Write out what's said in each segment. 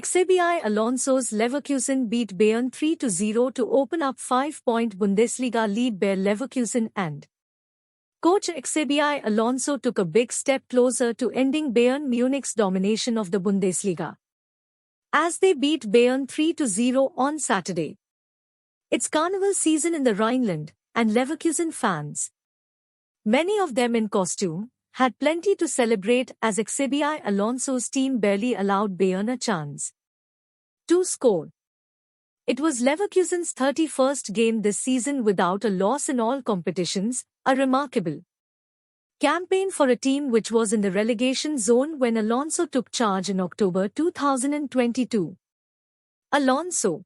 XABI Alonso's Leverkusen beat Bayern 3-0 to open up 5-point Bundesliga lead. Bayer Leverkusen and coach XABI Alonso took a big step closer to ending Bayern Munich's domination of the Bundesliga, as they beat Bayern 3-0 on Saturday. It's carnival season in the Rhineland, and Leverkusen fans, many of them in costume, had plenty to celebrate as XABI Alonso's team barely allowed Bayern a chance to score. It was Leverkusen's 31st game this season without a loss in all competitions, a remarkable campaign for a team which was in the relegation zone when Alonso took charge in October 2022. Alonso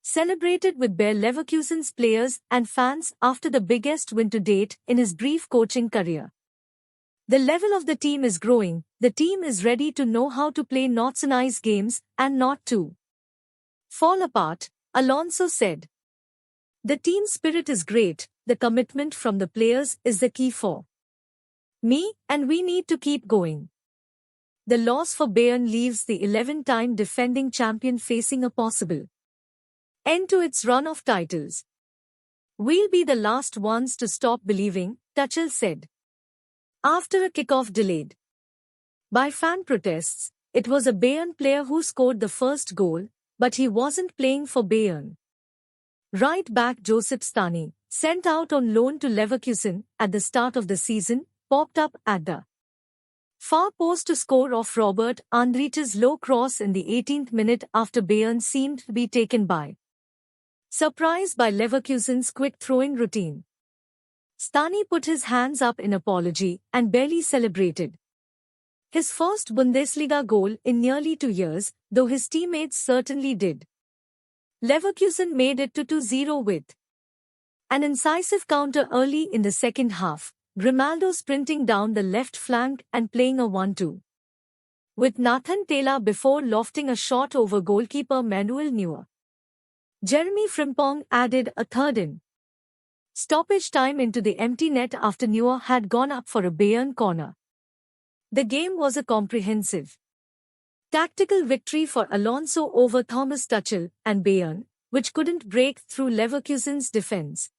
celebrated with Bayer Leverkusen's players and fans after the biggest win to date in his brief coaching career. The level of the team is growing, the team is ready to know how to play not so nice games and not to fall apart, Alonso said. The team spirit is great, the commitment from the players is the key for me, and we need to keep going. The loss for Bayern leaves the 11-time defending champion facing a possible end to its run of titles. We'll be the last ones to stop believing, Tuchel said. After a kickoff delayed by fan protests, it was a Bayern player who scored the first goal, but he wasn't playing for Bayern. Right back Josip Stani, sent out on loan to Leverkusen at the start of the season, popped up at the far post to score off Robert Andrich's low cross in the 18th minute after Bayern seemed to be taken by surprise by Leverkusen's quick throwing routine. Stani put his hands up in apology and barely celebrated his first Bundesliga goal in nearly 2 years, though his teammates certainly did. Leverkusen made it to 2-0 with an incisive counter early in the second half, Grimaldo sprinting down the left flank and playing a 1-2 with Nathan Tela before lofting a shot over goalkeeper Manuel Neuer. Jeremy Frimpong added a third in stoppage time into the empty net after Neuer had gone up for a Bayern corner. The game was a comprehensive tactical victory for Alonso over Thomas Tuchel and Bayern, which couldn't break through Leverkusen's defense.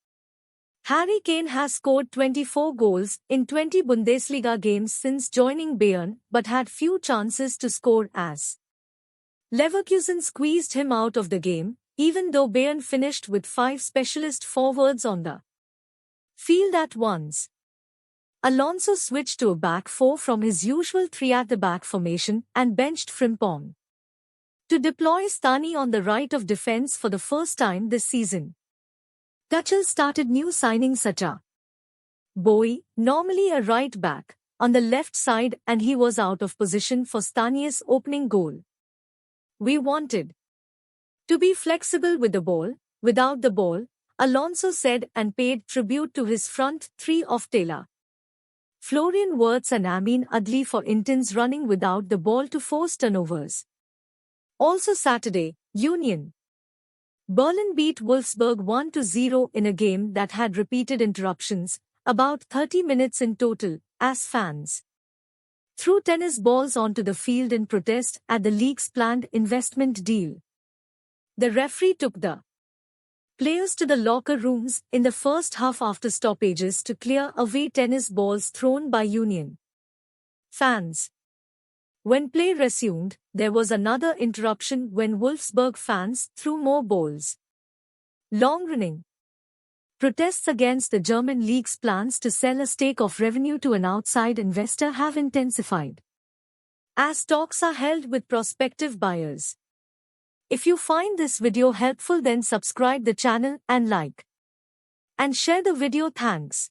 Harry Kane has scored 24 goals in 20 Bundesliga games since joining Bayern but had few chances to score as Leverkusen squeezed him out of the game, even though Bayern finished with 5 specialist forwards on the field at once. Alonso switched to a back 4 from his usual 3-at-the-back formation and benched Frimpong to deploy Stani on the right of defense for the first time this season. Tuchel started new signings such as Bowie, normally a right back, on the left side, and he was out of position for Stani's opening goal. We wanted to be flexible with the ball, without the ball, Alonso said, and paid tribute to his front 3 of Tela, Florian Wirtz and Amin Adli for intense running without the ball to force turnovers. Also Saturday, Union Berlin beat Wolfsburg 1-0 in a game that had repeated interruptions, about 30 minutes in total, as fans threw tennis balls onto the field in protest at the league's planned investment deal. The referee took the players to the locker rooms in the first half after stoppages to clear away tennis balls thrown by Union fans. When play resumed, there was another interruption when Wolfsburg fans threw more balls. Long-running protests against the German league's plans to sell a stake of revenue to an outside investor have intensified, as talks are held with prospective buyers. If you find this video helpful, then subscribe the channel and like and share the video. Thanks.